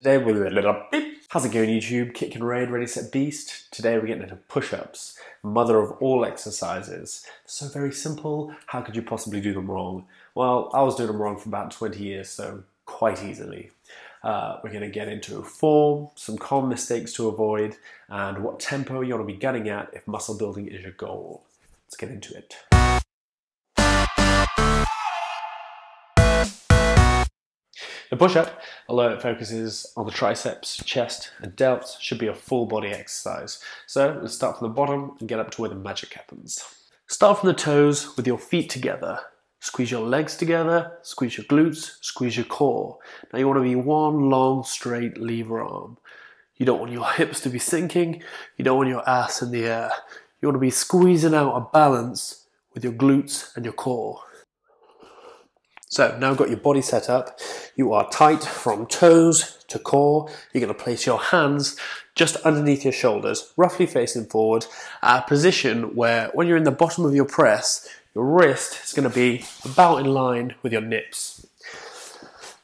Today we're a little beep. How's it going, YouTube? Kick and Raid, Ready Set Beast. Today we're getting into push-ups, mother of all exercises. So very simple, how could you possibly do them wrong? Well, I was doing them wrong for about 20 years, so quite easily. We're going to get into form, some common mistakes to avoid, and what tempo you want to be gunning at if muscle building is your goal. Let's get into it. The push-up, although it focuses on the triceps, chest and delts, should be a full body exercise. So let's start from the bottom and get up to where the magic happens. Start from the toes with your feet together. Squeeze your legs together, squeeze your glutes, squeeze your core. Now you want to be one long straight lever arm. You don't want your hips to be sinking, you don't want your ass in the air. You want to be squeezing out a balance with your glutes and your core. So now you've got your body set up, you are tight from toes to core. You're going to place your hands just underneath your shoulders, roughly facing forward, at a position where when you're in the bottom of your press, your wrist is going to be about in line with your nips.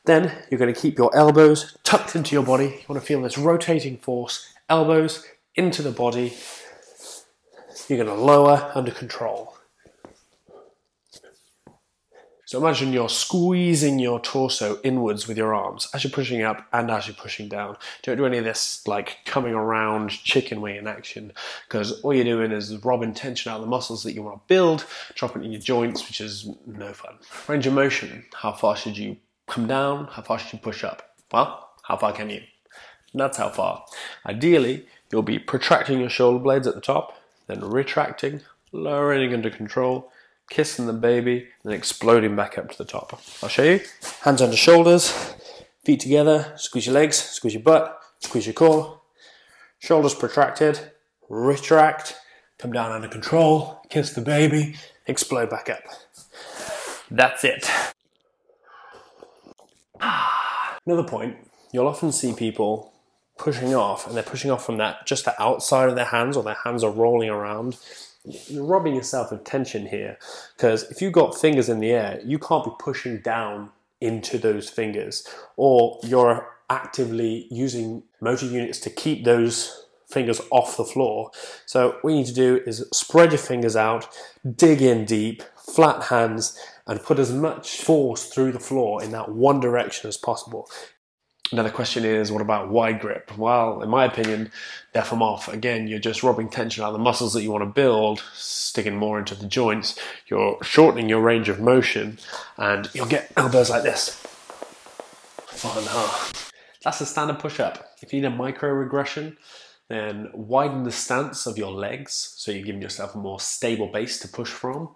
Then you're going to keep your elbows tucked into your body. You want to feel this rotating force, elbows into the body. You're going to lower under control. So imagine you're squeezing your torso inwards with your arms as you're pushing up and as you're pushing down. Don't do any of this like coming around chicken wing in action, because all you're doing is robbing tension out of the muscles that you want to build, dropping in your joints, which is no fun. Range of motion. How far should you come down? How far should you push up? Well, how far can you? And that's how far. Ideally, you'll be protracting your shoulder blades at the top, then retracting, lowering under control, kissing the baby, and then exploding back up to the top. I'll show you. Hands under shoulders, feet together, squeeze your legs, squeeze your butt, squeeze your core. Shoulders protracted, retract, come down under control, kiss the baby, explode back up. That's it. Another point, you'll often see people pushing off, and they're pushing off from that just the outside of their hands, or their hands are rolling around. You're robbing yourself of tension here, because if you've got fingers in the air, you can't be pushing down into those fingers, or you're actively using motor units to keep those fingers off the floor. So what you need to do is spread your fingers out, dig in deep, flat hands, and put as much force through the floor in that one direction as possible. Another question is, what about wide grip? Well, in my opinion, F them off. Again, you're just robbing tension out of the muscles that you want to build, sticking more into the joints. You're shortening your range of motion, and you'll get elbows like this. 1.5. That's a standard push-up. If you need a micro-regression, then widen the stance of your legs, so you're giving yourself a more stable base to push from.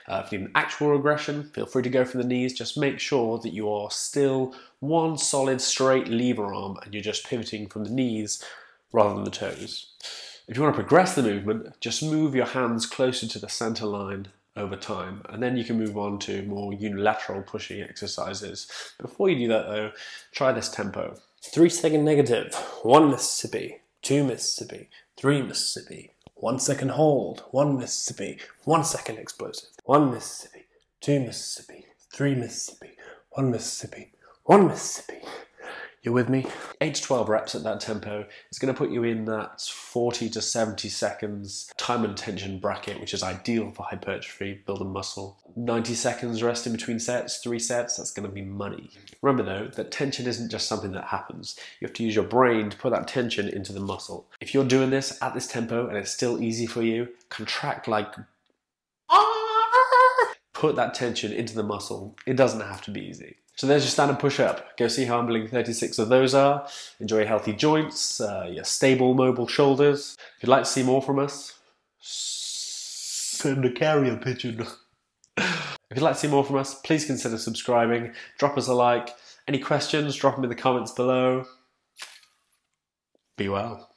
If you need an actual regression, feel free to go for the knees. Just make sure that you are still one solid straight lever arm and you're just pivoting from the knees rather than the toes. If you want to progress the movement, just move your hands closer to the center line over time, and then you can move on to more unilateral pushing exercises. Before you do that though, try this tempo. 3-second negative, 1 Mississippi. 2 Mississippi, 3 Mississippi, 1 second hold, 1 Mississippi, 1 second explosive, 1 Mississippi, 2 Mississippi, 3 Mississippi, 1 Mississippi, 1 Mississippi. You're with me? 8 to 12 reps at that tempo is going to put you in that 40 to 70 seconds time and tension bracket, which is ideal for hypertrophy, building muscle. 90 seconds rest in between sets, 3 sets, that's going to be money. Remember though, that tension isn't just something that happens. You have to use your brain to put that tension into the muscle. If you're doing this at this tempo and it's still easy for you, contract like put that tension into the muscle. It doesn't have to be easy. So there's your standard push-up. Go see how humbling 36 of those are. Enjoy your healthy joints, your stable, mobile shoulders. If you'd like to see more from us, send a carrier pigeon. If you'd like to see more from us, please consider subscribing. Drop us a like. Any questions, drop them in the comments below. Be well.